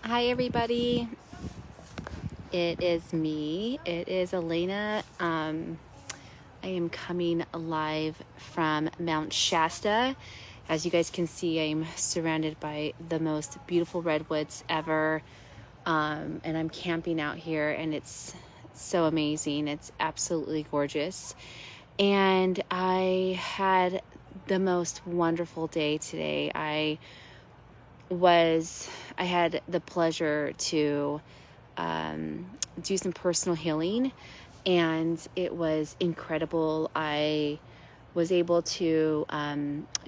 Hi everybody, it is me. It is Elaina. I am coming live from Mount Shasta. As you guys can see, I'm surrounded by the most beautiful redwoods ever, and I'm camping out here, and it's so amazing. It's absolutely gorgeous, and I had the most wonderful day today. I had the pleasure to do some personal healing, and it was incredible. I was able to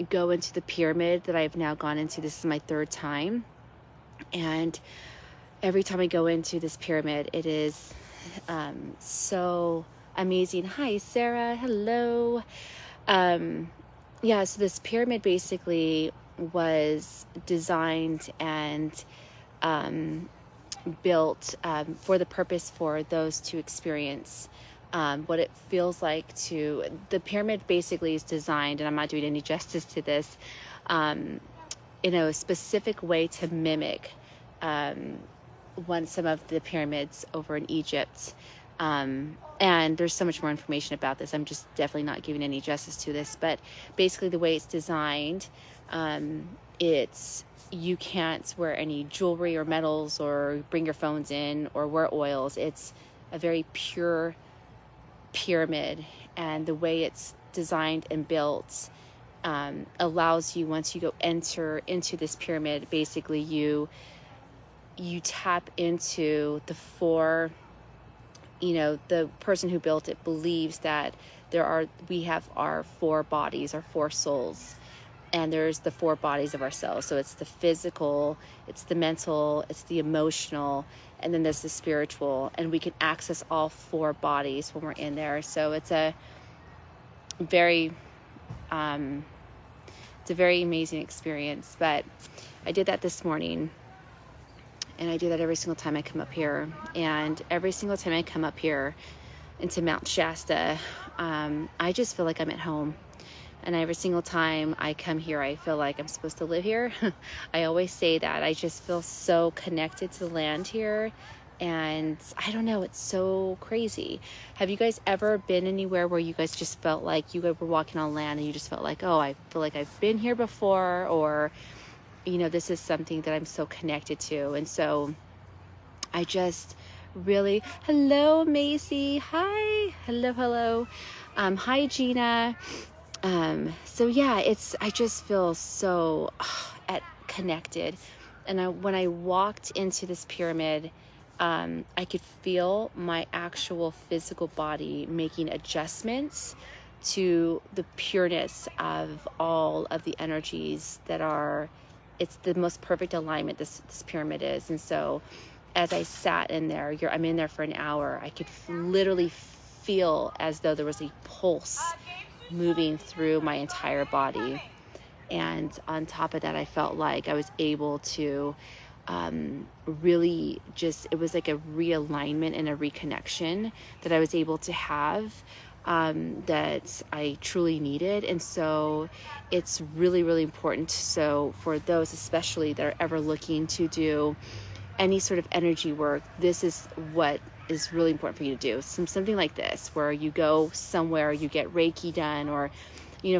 go into the pyramid that I've now gone into. This is my third time, and every time I go into this pyramid, it is so amazing. Hi, Sarah. Hello. So this pyramid basically was designed and built for the purpose for those to experience what it feels like the pyramid basically is designed, and I'm not doing any justice to this, in a specific way to mimic some of the pyramids over in Egypt. And there's so much more information about this. I'm just definitely not giving any justice to this, but basically the way it's designed, you can't wear any jewelry or metals or bring your phones in or wear oils. It's a very pure pyramid, and the way it's designed and built allows you, once you enter into this pyramid, basically you tap into the person who built it believes that we have our four bodies, our four souls, and there's the four bodies of ourselves. So it's the physical, it's the mental, it's the emotional, and then there's the spiritual, and we can access all four bodies when we're in there. So it's a very amazing experience. But I did that this morning, and I do that every single time I come up here. And every single time I come up here into Mount Shasta, I just feel like I'm at home. And every single time I come here, I feel like I'm supposed to live here. I always say that. I just feel so connected to the land here. And I don't know, it's so crazy. Have you guys ever been anywhere where you guys just felt like you were walking on land and you just felt like, oh, I feel like I've been here before, or this is something that I'm so connected to? And so I just really, hello, Macy. Hi. Hello. Hi, Gina. I just feel so connected. And when I walked into this pyramid, I could feel my actual physical body making adjustments to the pureness of all of the energies it's the most perfect alignment this pyramid is. And so as I sat in there, I'm in there for an hour, I could literally feel as though there was a pulse moving through my entire body. And on top of that, I felt like I was able to really it was like a realignment and a reconnection that I was able to have, that I truly needed. And so it's really, really important. So for those especially that are ever looking to do any sort of energy work, this is what is really important for you to do. Something like this, where you go somewhere, you get Reiki done, or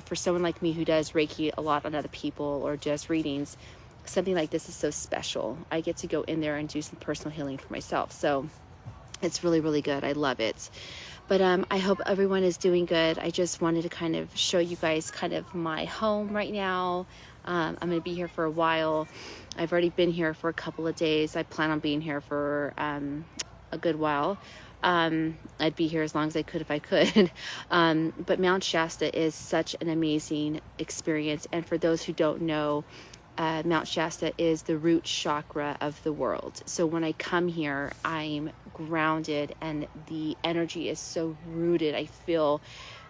for someone like me who does Reiki a lot on other people or does readings, something like this is so special. I get to go in there and do some personal healing for myself. So it's really, really good. I love it. But I hope everyone is doing good. I just wanted to kind of show you guys kind of my home right now. I'm going to be here for a while. I've already been here for a couple of days. I plan on being here for a good while. I'd be here as long as I could if I could. But Mount Shasta is such an amazing experience. And for those who don't know, Mount Shasta is the root chakra of the world. So when I come here, I'm grounded, and the energy is so rooted. I feel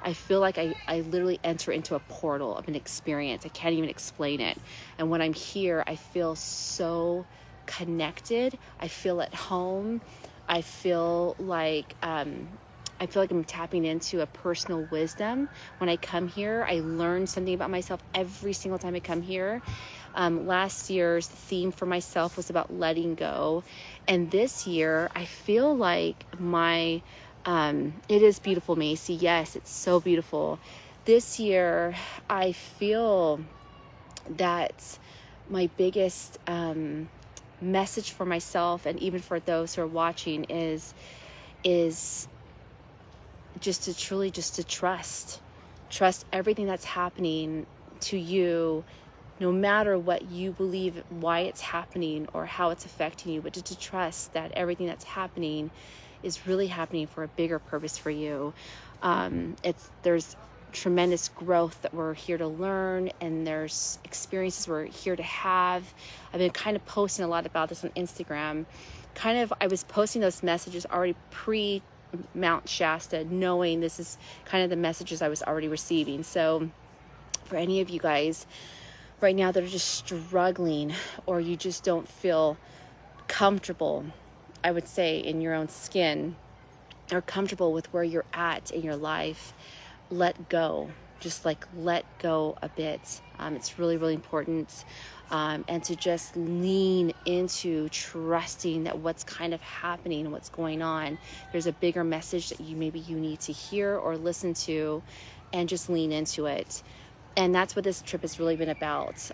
like I literally enter into a portal of an experience. I can't even explain it. And when I'm here, I feel so connected. I feel at home. I feel like I'm tapping into a personal wisdom. When I come here, I learn something about myself every single time I come here. Last year's theme for myself was about letting go. And this year, I feel like it is beautiful, Macy. Yes, it's so beautiful. This year, I feel that my biggest message for myself, and even for those who are watching, is just to trust everything that's happening to you, no matter what you believe, why it's happening or how it's affecting you, but just to trust that everything that's happening is really happening for a bigger purpose for you. There's tremendous growth that we're here to learn, and there's experiences we're here to have. I've been kind of posting a lot about this on Instagram. I was posting those messages already pre Mount Shasta, knowing this is kind of the messages I was already receiving. So for any of you guys right now that are just struggling, or you just don't feel comfortable, I would say, in your own skin, or comfortable with where you're at in your life, let go. Just like let go a bit. It's really, really important. And to just lean into trusting that what's kind of happening and what's going on, there's a bigger message that you need to hear or listen to, and just lean into it. And that's what this trip has really been about.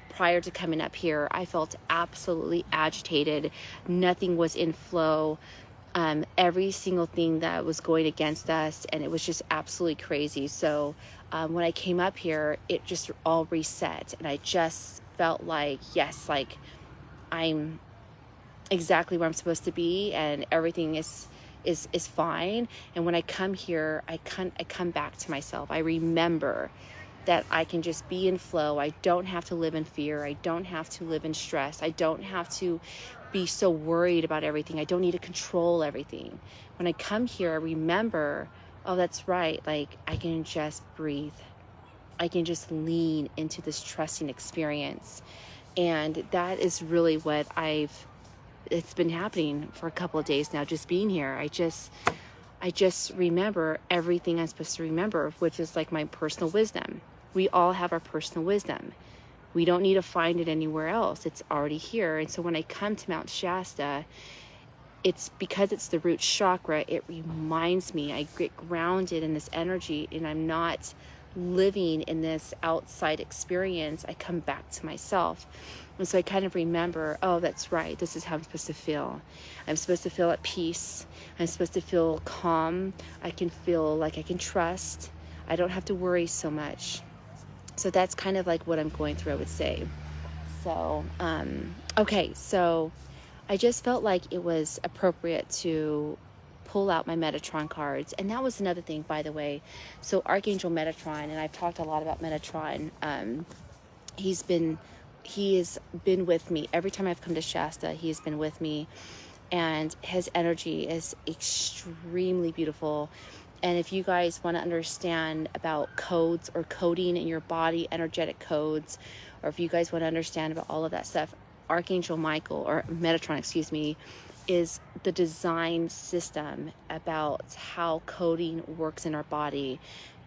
Prior to coming up here, I felt absolutely agitated. Nothing was in flow. Every single thing that was going against us, and it was just absolutely crazy. So when I came up here, it just all reset, and I just felt like, yes, like I'm exactly where I'm supposed to be, and everything is fine. And when I come here, I come back to myself. I remember that I can just be in flow. I don't have to live in fear. I don't have to live in stress. I don't have to be so worried about everything. I don't need to control everything. When I come here, I remember, oh, that's right. Like, I can just breathe. I can just lean into this trusting experience. And that is really what it's been happening for a couple of days now, just being here. I just remember everything I'm supposed to remember, which is like my personal wisdom. We all have our personal wisdom. We don't need to find it anywhere else. It's already here. And so when I come to Mount Shasta, it's because it's the root chakra. It reminds me, I get grounded in this energy, and I'm not living in this outside experience. I come back to myself. And so I kind of remember, oh, that's right. This is how I'm supposed to feel. I'm supposed to feel at peace. I'm supposed to feel calm. I can feel like I can trust. I don't have to worry so much. So that's kind of like what I'm going through, I would say. So, okay. So I just felt like it was appropriate to pull out my Metatron cards. And that was another thing, by the way. So Archangel Metatron, and I've talked a lot about Metatron. He has been with me every time I've come to Shasta. He's been with me, and his energy is extremely beautiful. And if you guys want to understand about codes or coding in your body, energetic codes, or if you guys want to understand about all of that stuff, Archangel Michael, or Metatron, excuse me, is the design system about how coding works in our body.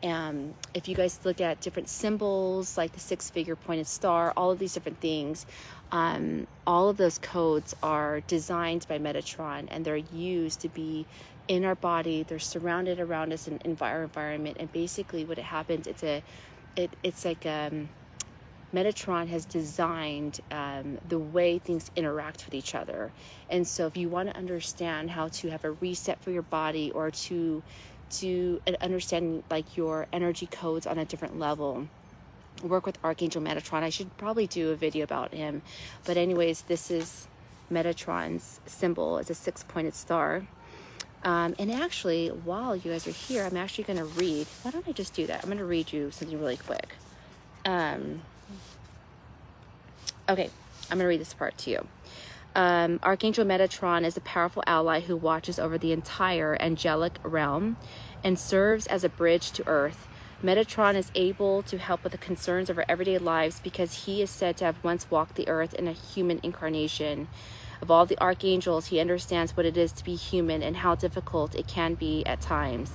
If you guys look at different symbols, like the 6-figure pointed star, all of these different things, all of those codes are designed by Metatron, and they're used to be in our body. They're surrounded around us in our environment. And basically what happens, it's like Metatron has designed the way things interact with each other. And so if you want to understand how to have a reset for your body, or to understand like your energy codes on a different level, work with Archangel Metatron. I should probably do a video about him. But anyways, this is Metatron's symbol. It's a 6-pointed star. And actually, while you guys are here, I'm actually going to read. Why don't I just do that? I'm going to read you something really quick. Okay, I'm going to read this part to you. Archangel Metatron is a powerful ally who watches over the entire angelic realm and serves as a bridge to Earth. Metatron is able to help with the concerns of our everyday lives because he is said to have once walked the earth in a human incarnation. Of all the archangels, he understands what it is to be human and how difficult it can be at times.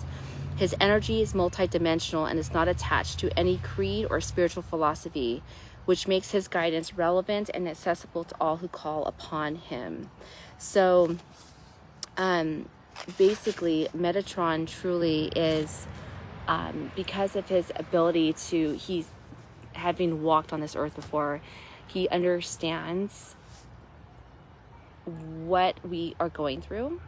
His energy is multidimensional and is not attached to any creed or spiritual philosophy. which makes his guidance relevant and accessible to all who call upon him. So basically, Metatron truly is, because of his ability to, he's having walked on this earth before, he understands what we are going through,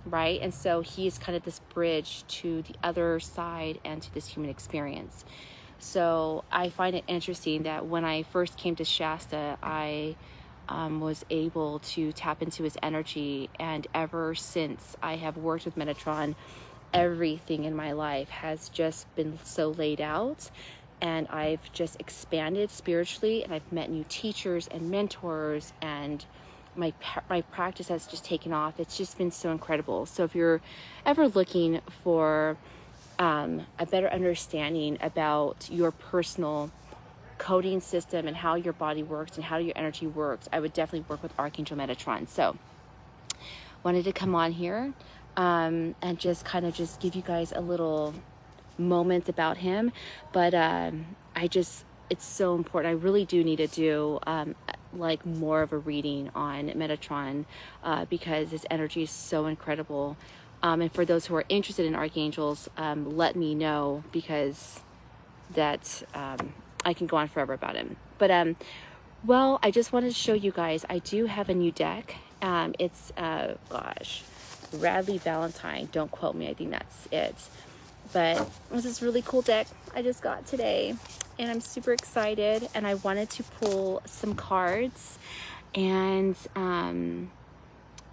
right? And so he is kind of this bridge to the other side and to this human experience. So I find it interesting that when I first came to Shasta, I was able to tap into his energy, and ever since I have worked with Metatron, everything in my life has just been so laid out, and I've just expanded spiritually, and I've met new teachers and mentors, and my practice has just taken off. It's just been so incredible. So if you're ever looking for a better understanding about your personal coding system and how your body works and how your energy works, I would definitely work with Archangel Metatron. So wanted to come on here and just kind of just give you guys a little moment about him. But it's so important. I really do need to do like more of a reading on Metatron because his energy is so incredible. And for those who are interested in archangels, let me know, because that I can go on forever about him. But well, I just wanted to show you guys, I do have a new deck. It's Radley Valentine, don't quote me, I think that's it. But this is really cool deck I just got today, and I'm super excited, and I wanted to pull some cards, and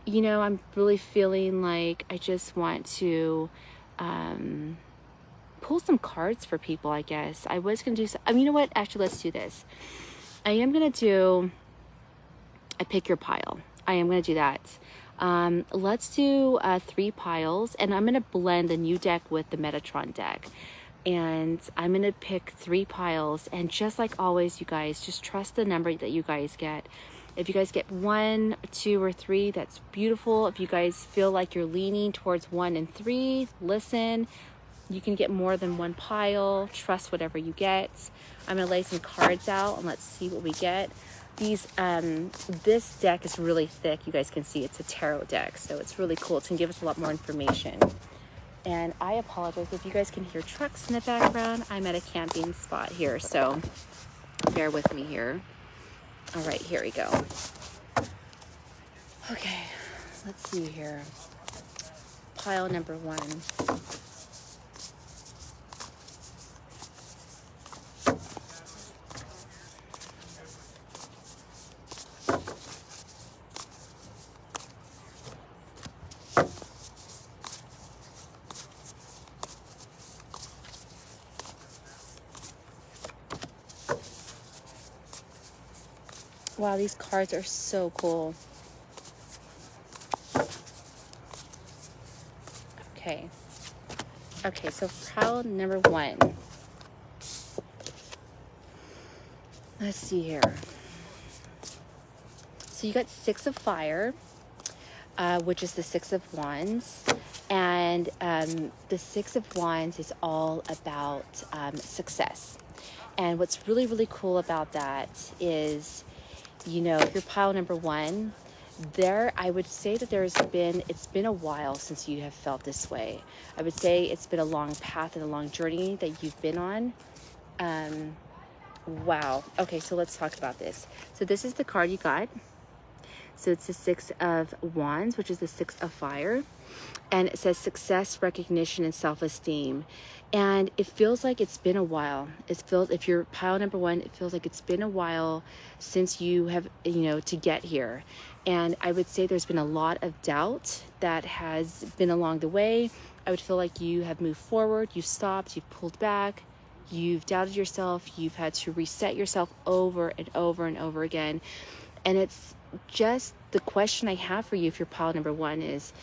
you know, I'm really feeling like I just want to pull some cards for people, I guess. I was going to do some, you know what? Actually, let's do this. I am going to do a pick your pile. I am going to do that. Let's do 3 piles, and I'm going to blend the new deck with the Metatron deck. And I'm going to pick 3 piles. And just like always, you guys, just trust the number that you guys get. If you guys get 1, 2, or 3, that's beautiful. If you guys feel like you're leaning towards 1 and 3, listen. You can get more than 1 pile. Trust whatever you get. I'm going to lay some cards out, and let's see what we get. This deck is really thick. You guys can see it's a tarot deck, so it's really cool. It's going to give us a lot more information. And I apologize if you guys can hear trucks in the background. I'm at a camping spot here, so bear with me here. All right, here we go. Okay, let's see here. Pile number 1. Wow, these cards are so cool. Okay. Okay, so pile number 1. Let's see here. So you got 6 of fire, which is the 6 of wands. And the 6 of wands is all about success. And what's really, really cool about that is, you know, if you're pile number 1, there, I would say that it's been a while since you have felt this way. I would say it's been a long path and a long journey that you've been on. Wow. Okay, so let's talk about this. So this is the card you got. So it's the 6 of wands, which is the 6 of fire. And it says success, recognition, and self-esteem. And it feels like it's been a while. If you're pile number 1, it feels like it's been a while since you have, you know, to get here. And I would say there's been a lot of doubt that has been along the way. I would feel like you have moved forward, you've stopped, you've pulled back, you've doubted yourself, you've had to reset yourself over and over and over again. And it's just the question I have for you, if you're pile number 1, is,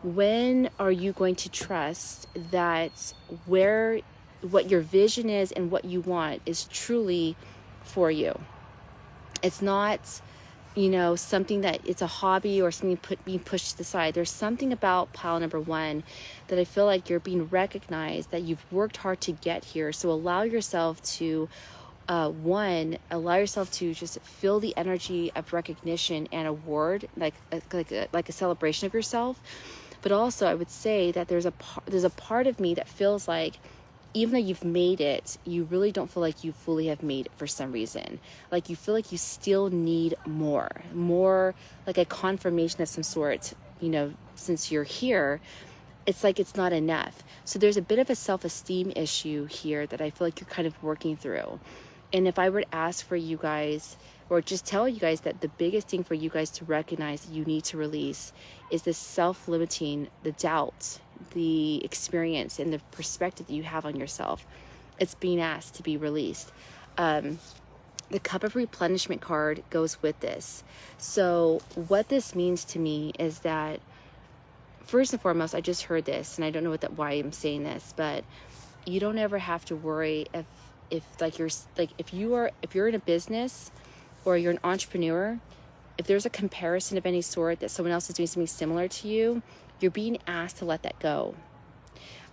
when are you going to trust that what your vision is and what you want is truly for you? It's not, you know, something that it's a hobby or something being pushed to the side. There's something about pile number 1 that I feel like you're being recognized, that you've worked hard to get here. So allow yourself to one, allow yourself to just feel the energy of recognition and award, like a celebration of yourself. But also, I would say that there's a part of me that feels like, even though you've made it, you really don't feel like you fully have made it for some reason. Like you feel like you still need more like a confirmation of some sort, since you're here. It's like it's not enough. So there's a bit of a self-esteem issue here that I feel like you're kind of working through. And if I were to ask for you guys, or just tell you guys that the biggest thing for you guys to recognize that you need to release is this self-limiting, the doubt, the experience, and the perspective that you have on yourself. It's being asked to be released. The Cup of Replenishment card goes with this. So what this means to me is that, first and foremost, I just heard this, and I don't know why I'm saying this, but you don't ever have to worry if you're in a business or you're an entrepreneur, if there's a comparison of any sort that someone else is doing something similar to you, you're being asked to let that go.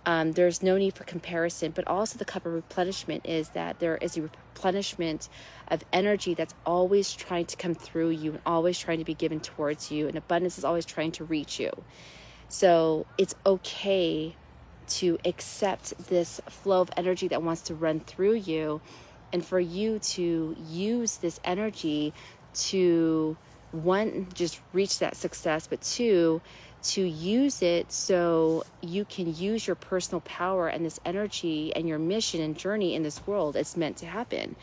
There's no need for comparison, but also the Cup of Replenishment is that there is a replenishment of energy that's always trying to come through you and always trying to be given towards you, and abundance is always trying to reach you. So it's okay to accept this flow of energy that wants to run through you, and for you to use this energy to, one, just reach that success, but two, to use it so you can use your personal power and this energy and your mission and journey in this world. It's meant to happen.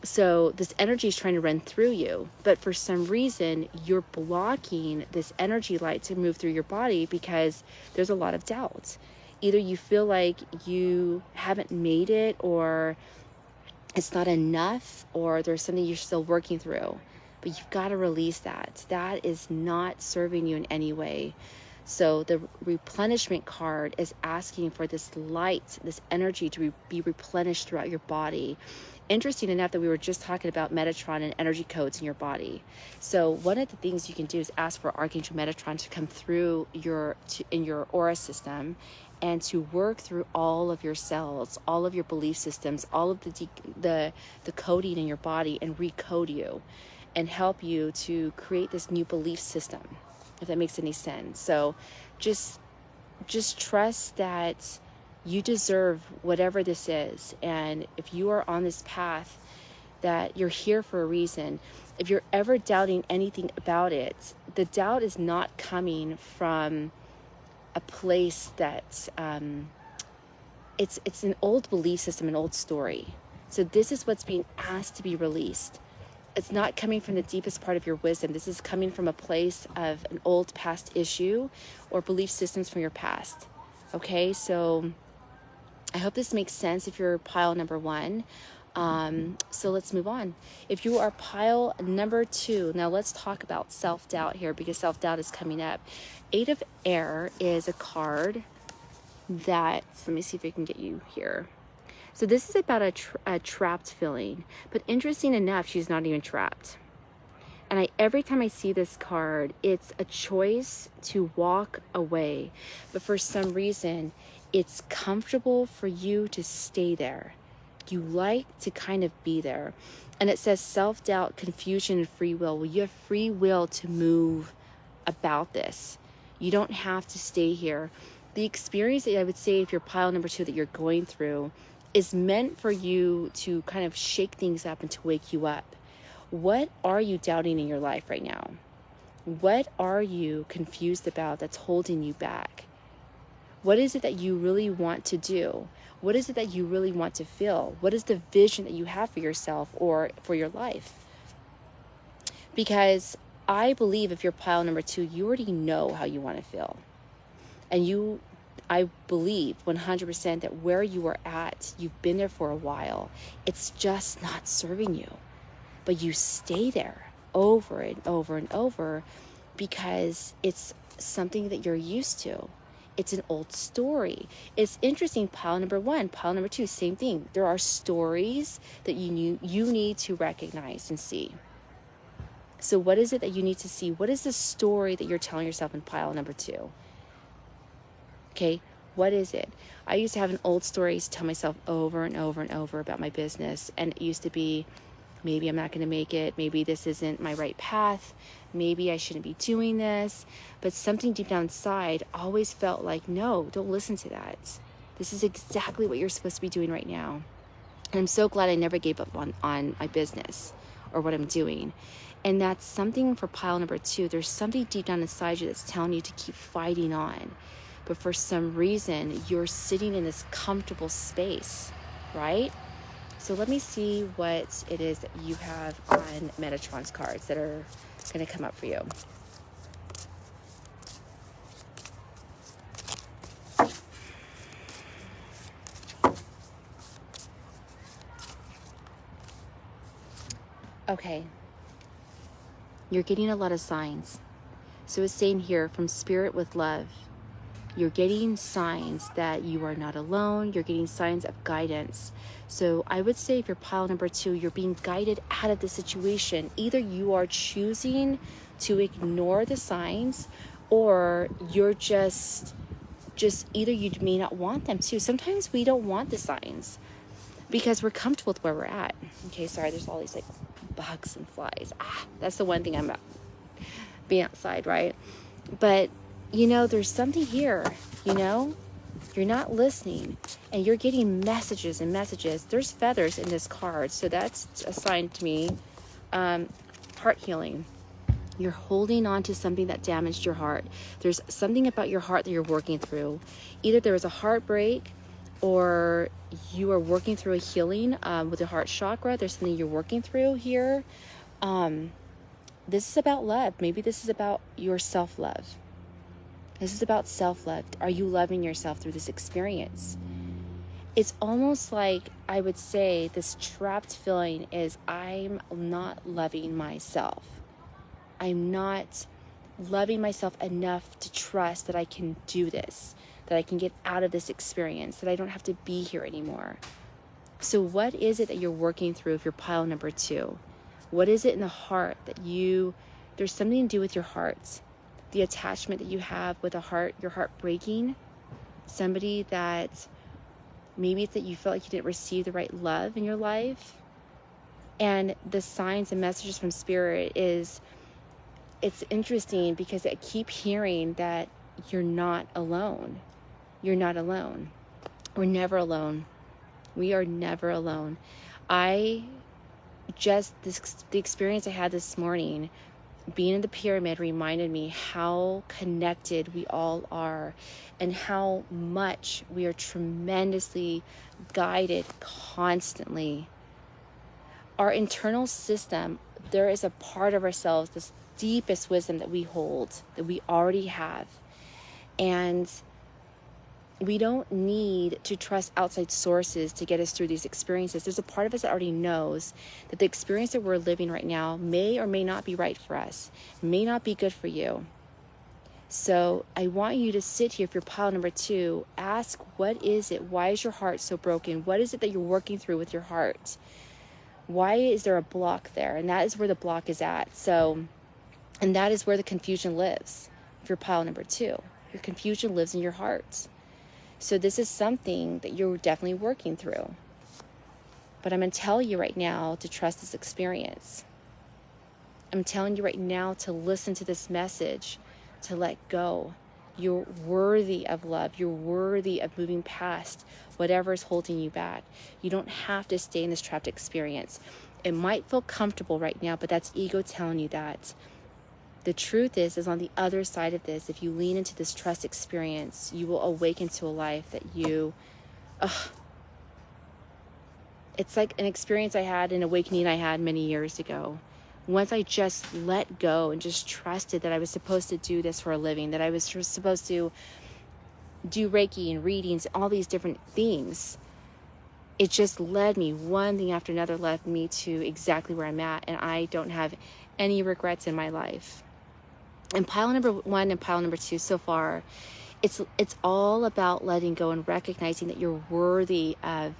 So this energy is trying to run through you, but for some reason you're blocking this energy light to move through your body because there's a lot of doubt. Either you feel like you haven't made it, or it's not enough, or there's something you're still working through. But you've got to release that. That is not serving you in any way. So the replenishment card is asking for this light, this energy to be replenished throughout your body. Interesting enough that we were just talking about Metatron and energy codes in your body. So one of the things you can do is ask for Archangel Metatron to come through in your aura system, and to work through all of your cells, all of your belief systems, all of the coding in your body, and recode you and help you to create this new belief system, if that makes any sense. So just trust that you deserve whatever this is. And if you are on this path, that you're here for a reason. If you're ever doubting anything about it, the doubt is not coming from a place that it's an old belief system, an old story. So this is what's being asked to be released. It's not coming from the deepest part of your wisdom. This is coming from a place of an old past issue or belief systems from your past. Okay, so I hope this makes sense if you're pile number 1. So let's move on. If you are pile number 2, now let's talk about self-doubt here, because self-doubt is coming up. 8 of Air is a card that, let me see if I can get you here. So this is about a trapped feeling, but interesting enough, she's not even trapped. And every time I see this card, it's a choice to walk away. But for some reason, it's comfortable for you to stay there. You like to kind of be there. And it says self-doubt, confusion, and free will. Well, you have free will to move about this. You don't have to stay here. The experience that I would say, if you're pile number 2, that you're going through, is meant for you to kind of shake things up and to wake you up. What are you doubting in your life right now? What are you confused about that's holding you back? What is it that you really want to do? What is it that you really want to feel? What is the vision that you have for yourself or for your life? Because I believe if you're pile number 2, you already know how you want to feel. And I believe 100% that where you are at, you've been there for a while. It's just not serving you. But you stay there over and over and over because it's something that you're used to. It's an old story. It's interesting, pile number 1, pile number 2, same thing. There are stories that you need to recognize and see. So what is it that you need to see? What is the story that you're telling yourself in pile number 2? Okay, What is it? I used to have an old story to tell myself over and over and over about my business. And it used to be, maybe I'm not going to make it. Maybe this isn't my right path. Maybe I shouldn't be doing this. But something deep down inside always felt like, no, don't listen to that. This is exactly what you're supposed to be doing right now. And I'm so glad I never gave up on my business or what I'm doing. And that's something for pile number 2. There's something deep down inside you that's telling you to keep fighting on. But for some reason, you're sitting in this comfortable space, right? So let me see what it is that you have on Metatron's cards that are going to come up for you. Okay. You're getting a lot of signs. So it's saying here, from Spirit with love, you're getting signs that you are not alone. You're getting signs of guidance. So I would say if you're pile number 2, you're being guided out of the situation. Either you are choosing to ignore the signs, or you're just either you may not want them to. Sometimes we don't want the signs because we're comfortable with where we're at. Okay, sorry, there's all these like bugs and flies. That's the one thing I'm about being outside, right? But there's something here, you're not listening, and you're getting messages and messages. There's feathers in this card, so that's a sign to me. Heart healing. You're holding on to something that damaged your heart. There's something about your heart that you're working through. Either there was a heartbreak, or you are working through a healing with the heart chakra. There's something you're working through here. This is about love. Maybe this is about your self-love. This is about self-love. Are you loving yourself through this experience? It's almost like, I would say, this trapped feeling is, I'm not loving myself. I'm not loving myself enough to trust that I can do this, that I can get out of this experience, that I don't have to be here anymore. So what is it that you're working through if you're pile number 2? What is it in the heart that there's something to do with your heart? The attachment that you have with a heart, your heart breaking, somebody that maybe it's that you felt like you didn't receive the right love in your life. And the signs and messages from Spirit it's interesting because I keep hearing that you're not alone. You're not alone. We're never alone. We are never alone. The experience I had this morning, being in the pyramid, reminded me how connected we all are and how much we are tremendously guided constantly. Our internal system, there is a part of ourselves, this deepest wisdom that we hold, that we already have. And we don't need to trust outside sources to get us through these experiences. There's a part of us that already knows that the experience that we're living right now may or may not be right for us, may not be good for you. So I want you to sit here, if you're pile number 2, ask, what is it? Why is your heart so broken? What is it that you're working through with your heart? Why is there a block there? And that is where the block is at. And that is where the confusion lives. If you're pile number 2, your confusion lives in your heart. So this is something that you're definitely working through. But I'm going to tell you right now to trust this experience. I'm telling you right now to listen to this message, to let go. You're worthy of love. You're worthy of moving past whatever is holding you back. You don't have to stay in this trapped experience. It might feel comfortable right now, but that's ego telling you that. The truth is on the other side of this, if you lean into this trust experience, you will awaken to a life that it's like an experience I had, an awakening I had many years ago. Once I just let go and just trusted that I was supposed to do this for a living, that I was supposed to do Reiki and readings, all these different things, it just led me, one thing after another led me to exactly where I'm at, and I don't have any regrets in my life. And pile number 1 and pile number 2 so far, it's all about letting go and recognizing that you're worthy of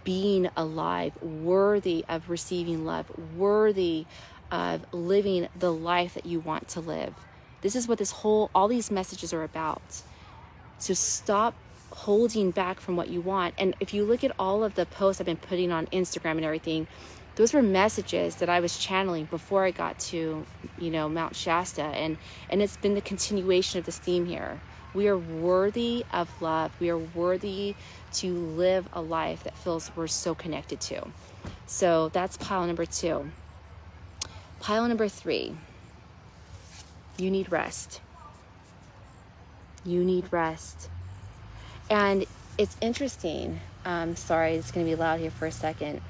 being alive, worthy of receiving love, worthy of living the life that you want to live. This is what all these messages are about. So stop holding back from what you want. And if you look at all of the posts I've been putting on Instagram and everything, those were messages that I was channeling before I got to, Mount Shasta. And it's been the continuation of this theme here. We are worthy of love. We are worthy to live a life that feels we're so connected to. So that's pile number 2. Pile number 3, you need rest. You need rest. And it's interesting. Sorry, it's going to be loud here for a second.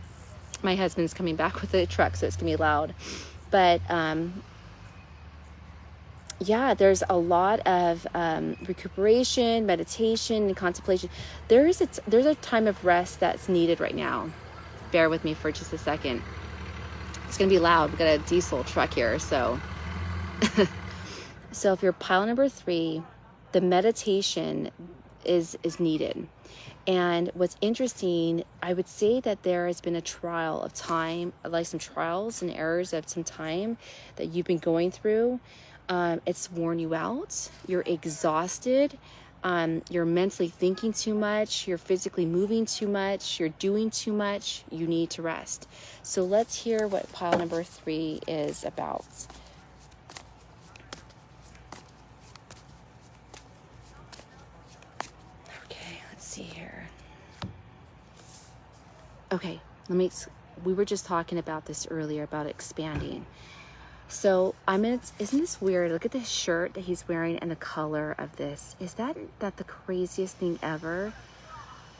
My husband's coming back with the truck, so it's going to be loud. But there's a lot of recuperation, meditation, and contemplation. There's a time of rest that's needed right now. Bear with me for just a second. It's going to be loud. We've got a diesel truck here, so. So if you're pile number 3, the meditation is needed. And what's interesting, I would say that there has been a trial of time, like some trials and errors of some time that you've been going through. It's worn you out. You're exhausted. You're mentally thinking too much. You're physically moving too much. You're doing too much. You need to rest. So let's hear what pile number 3 is about. Okay, let's see here. Okay, we were just talking about this earlier, about expanding. So isn't this weird? Look at this shirt that he's wearing and the color of this. Is that the craziest thing ever?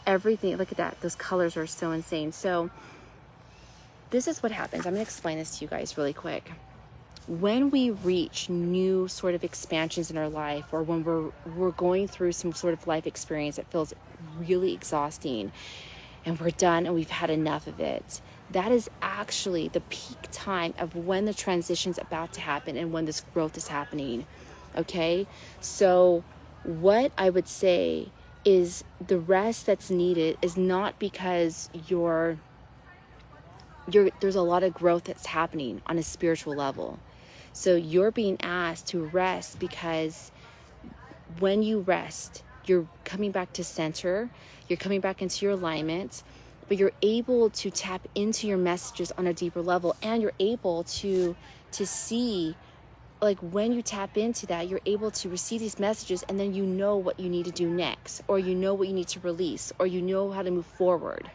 Everything, look at that. Those colors are so insane. So this is what happens. I'm going to explain this to you guys really quick. When we reach new sort of expansions in our life, or when we're going through some sort of life experience that feels really exhausting, and we're done and we've had enough of it, that is actually the peak time of when the transition's about to happen and when this growth is happening. Okay? So what I would say is the rest that's needed is not because there's a lot of growth that's happening on a spiritual level. So you're being asked to rest because when you rest, you're coming back to center, you're coming back into your alignment, but you're able to tap into your messages on a deeper level, and you're able to see, like, when you tap into that, you're able to receive these messages, and then you know what you need to do next, or you know what you need to release, or you know how to move forward.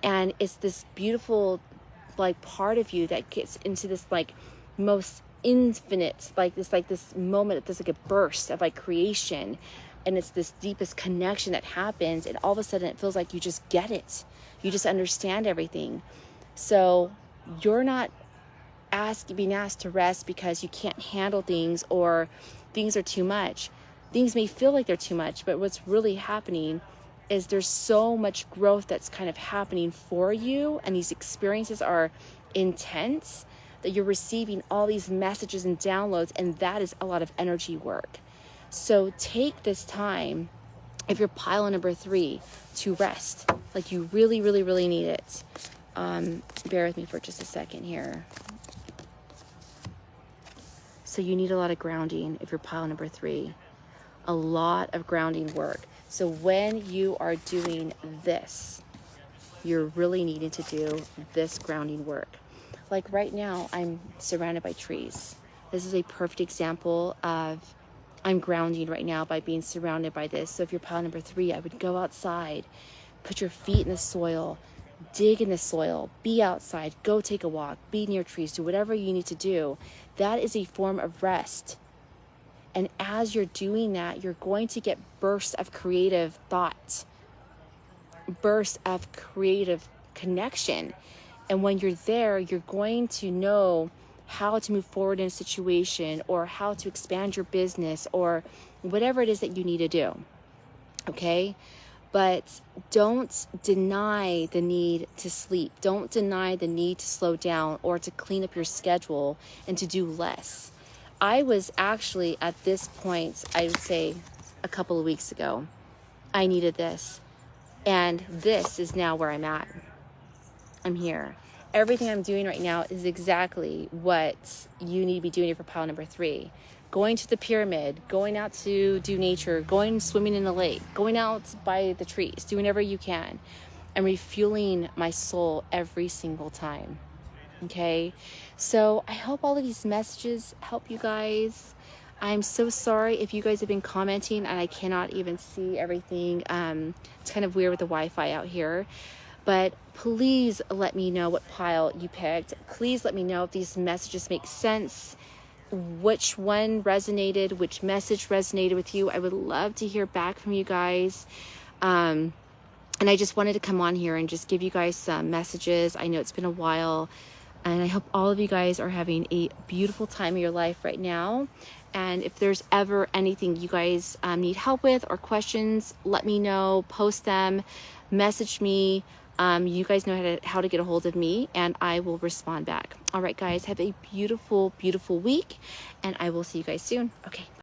And it's this beautiful, like, part of you that gets into this, like, most infinite, this moment, there's like a burst of, like, creation, and it's this deepest connection that happens, and all of a sudden it feels like you just get it. You just understand everything. So you're not being asked to rest because you can't handle things or things are too much. Things may feel like they're too much, but what's really happening is there's so much growth that's kind of happening for you, and these experiences are intense, that you're receiving all these messages and downloads, and that is a lot of energy work. So take this time, if you're pile number 3, to rest. Like, you really, really, really need it. Bear with me for just a second here. So you need a lot of grounding if you're pile number 3. A lot of grounding work. So when you are doing this, you're really needing to do this grounding work. Like right now, I'm surrounded by trees. This is a perfect example of I'm grounding right now by being surrounded by this. So if you're pile number 3, I would go outside, put your feet in the soil, dig in the soil, be outside, go take a walk, be near trees, do whatever you need to do. That is a form of rest. And as you're doing that, you're going to get bursts of creative thought, bursts of creative connection. And when you're there, you're going to know how to move forward in a situation, or how to expand your business, or whatever it is that you need to do. Okay? But don't deny the need to sleep. Don't deny the need to slow down or to clean up your schedule and to do less. I was actually at this point, I would say a couple of weeks ago, I needed this. And this is now where I'm at. I'm here. everything I'm doing right now is exactly what you need to be doing for pile number 3. Going to the pyramid, going out to do nature, going swimming in the lake, going out by the trees, doing whatever you can, and refueling my soul every single time. Okay, so I hope all of these messages help you guys. I'm so sorry if you guys have been commenting and I cannot even see everything. It's kind of weird with the Wi-Fi out here. But please let me know what pile you picked. Please let me know if these messages make sense, which one resonated, which message resonated with you. I would love to hear back from you guys. And I just wanted to come on here and just give you guys some messages. I know it's been a while, and I hope all of you guys are having a beautiful time of your life right now. And if there's ever anything you guys need help with or questions, let me know, post them, message me. You guys know how to get a hold of me, and I will respond back. All right, guys, have a beautiful, beautiful week, and I will see you guys soon. Okay.